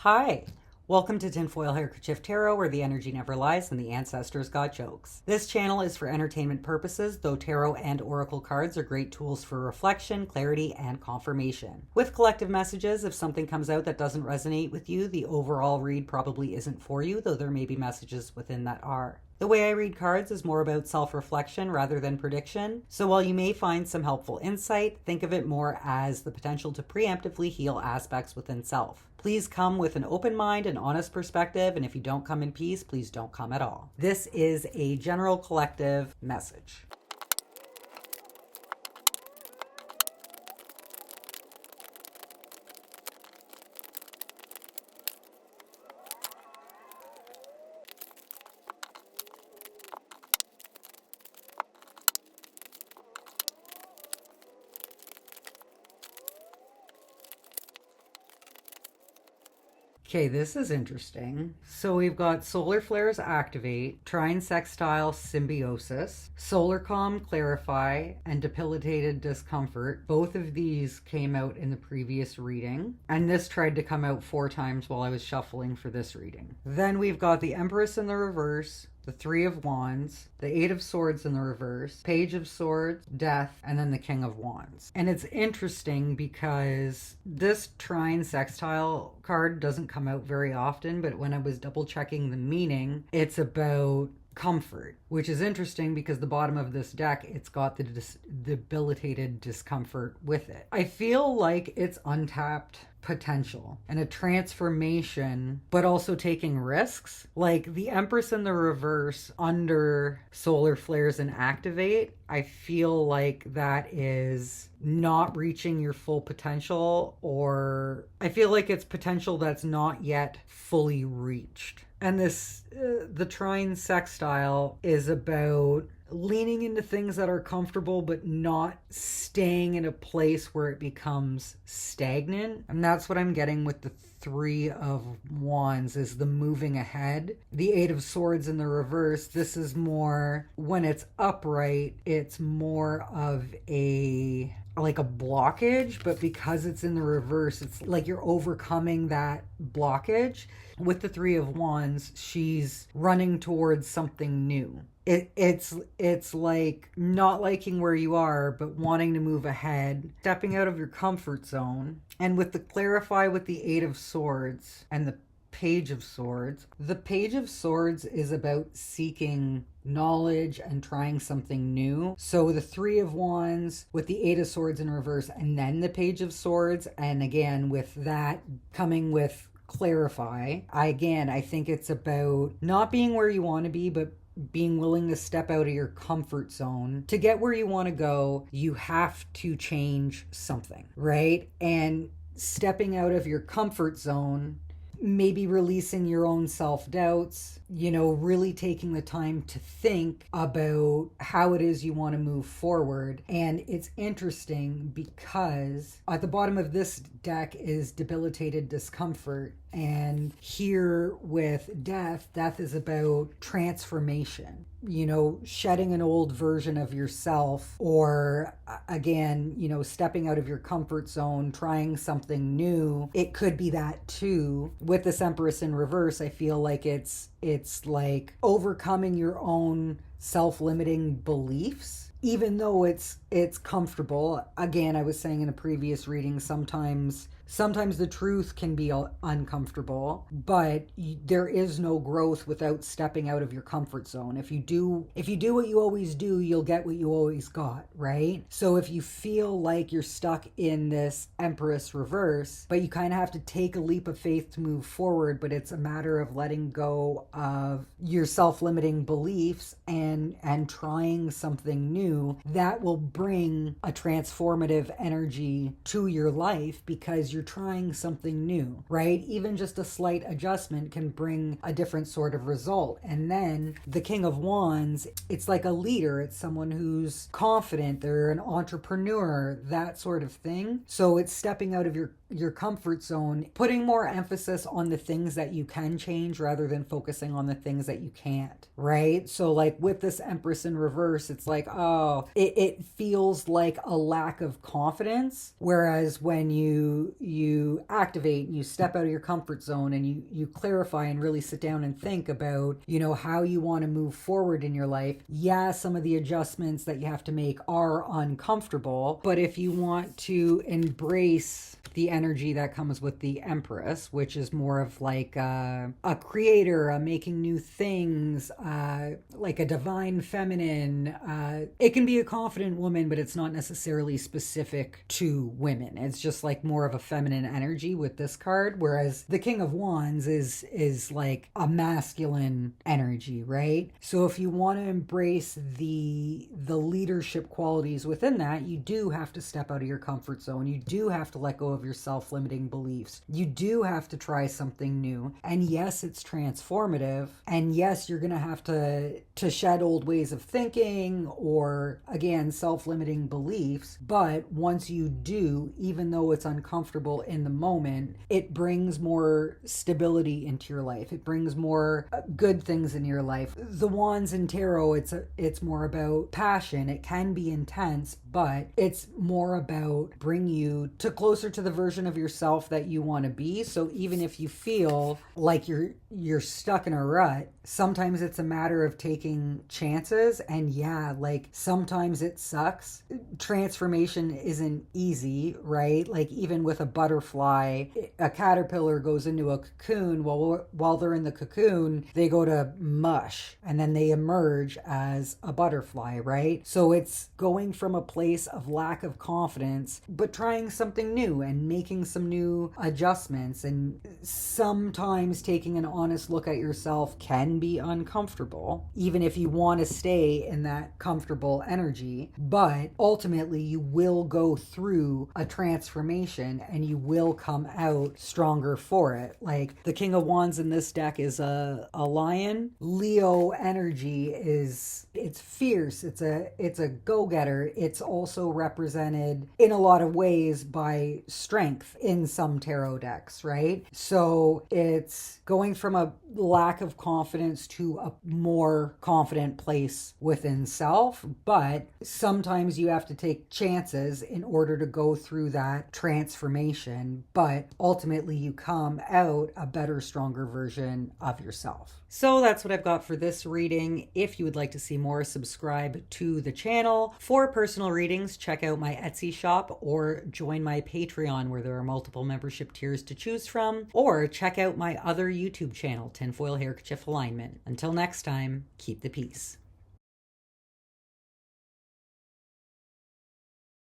Hi, welcome to Tinfoil Handkerchief Tarot, where the energy never lies and the ancestors got jokes. This channel is for entertainment purposes, though tarot and oracle cards are great tools for reflection, clarity, and confirmation. With collective messages, if something comes out that doesn't resonate with you, the overall read probably isn't for you, though there may be messages within that are. The way I read cards is more about self-reflection rather than prediction, so while you may find some helpful insight, think of it more as the potential to preemptively heal aspects within self. Please come with an open mind and honest perspective, and if you don't come in peace, please don't come at all. This is a general collective message. Okay, this is interesting. So we've got solar flares activate, trine sextile symbiosis, solar calm clarify, and debilitated discomfort. Both of these came out in the previous reading, and this tried to come out 4 times while I was shuffling for this reading. Then we've got the Empress in the reverse, the Three of Wands, the Eight of Swords in the reverse, Page of Swords, Death, and then the King of Wands. And it's interesting because this trine sextile card doesn't come out very often, but when I was double checking the meaning, it's about comfort, which is interesting because the bottom of this deck, it's got the debilitated discomfort with it. I feel like it's untapped potential and a transformation, but also taking risks. Like the Empress in the reverse under solar flares and activate, I feel like that is not reaching your full potential, or I feel like it's potential that's not yet fully reached. And this, the trine sextile is about leaning into things that are comfortable, but not staying in a place where it becomes stagnant. And that's what I'm getting with the Three of Wands, is the moving ahead. The Eight of Swords in the reverse, this is more, when it's upright, it's more of a blockage, but because it's in the reverse, it's like you're overcoming that blockage. With the Three of Wands, she's running towards something new. It's like not liking where you are, but wanting to move ahead, stepping out of your comfort zone. And with the clarify with the Eight of Swords and the Page of Swords, the Page of Swords is about seeking knowledge and trying something new. So the Three of Wands with the Eight of Swords in reverse and then the Page of Swords, and again with that coming with clarify, I think it's about not being where you want to be, but being willing to step out of your comfort zone. To get where you want to go, you have to change something, right? And stepping out of your comfort zone, maybe releasing your own self-doubts, really taking the time to think about how it is you want to move forward. And it's interesting because at the bottom of this deck is debilitated discomfort. And here with death is about transformation, shedding an old version of yourself, or again, stepping out of your comfort zone, trying something new. It could be that too. With this Empress in reverse, I feel like it's like overcoming your own self-limiting beliefs, even though it's comfortable. Again, I was saying in a previous reading, sometimes the truth can be uncomfortable, but there is no growth without stepping out of your comfort zone. If you do what you always do, you'll get what you always got, right? So if you feel like you're stuck in this Empress reverse, but you kind of have to take a leap of faith to move forward, but it's a matter of letting go of your self-limiting beliefs and trying something new, that will bring a transformative energy to your life because you're trying something new, right? Even just a slight adjustment can bring a different sort of result. And then the King of Wands, it's like a leader. It's someone who's confident. They're an entrepreneur, that sort of thing. So it's stepping out of your your comfort zone, putting more emphasis on the things that you can change rather than focusing on the things that you can't, right? So like with this Empress in reverse, it's like, oh, it feels like a lack of confidence. Whereas when you activate and you step out of your comfort zone and you clarify and really sit down and think about, how you want to move forward in your life. Yeah, some of the adjustments that you have to make are uncomfortable, but if you want to embrace the energy that comes with the Empress, which is more of like a creator, a making new things, like a divine feminine. It can be a confident woman, but it's not necessarily specific to women. It's just like more of a feminine energy with this card, whereas the King of Wands is like a masculine energy, right? So if you want to embrace the leadership qualities within that, you do have to step out of your comfort zone. You do have to let go of your self-limiting beliefs. You do have to try something new. And yes, it's transformative. And yes, you're going to have to shed old ways of thinking or, again, self-limiting beliefs. But once you do, even though it's uncomfortable in the moment, it brings more stability into your life. It brings more good things in your life. The Wands in Tarot, it's more about passion. It can be intense, but it's more about bring you to closer to the version of yourself that you want to be. So even if you feel like you're stuck in a rut, sometimes it's a matter of taking chances. And yeah, like sometimes it sucks. Transformation isn't easy, right? Like even with a butterfly, a caterpillar goes into a cocoon. While they're in the cocoon, they go to mush and then they emerge as a butterfly, right? So it's going from a place of lack of confidence, but trying something new and making some new adjustments. And sometimes taking an honest look at yourself can be uncomfortable, even if you want to stay in that comfortable energy. But ultimately, you will go through a transformation and you will come out stronger for it. Like the King of Wands in this deck is a lion. Leo energy it's fierce. It's a go-getter. It's also represented in a lot of ways by strength in some tarot decks, right? So it's going from a lack of confidence to a more confident place within self, but sometimes you have to take chances in order to go through that transformation, but ultimately you come out a better, stronger version of yourself. So that's what I've got for this reading. If you would like to see more, subscribe to the channel. For personal readings, check out my Etsy shop or join my Patreon where there are multiple membership tiers to choose from, or check out my other YouTube channel, Tinfoil Handkerchief Alignment. Until next time, keep the peace.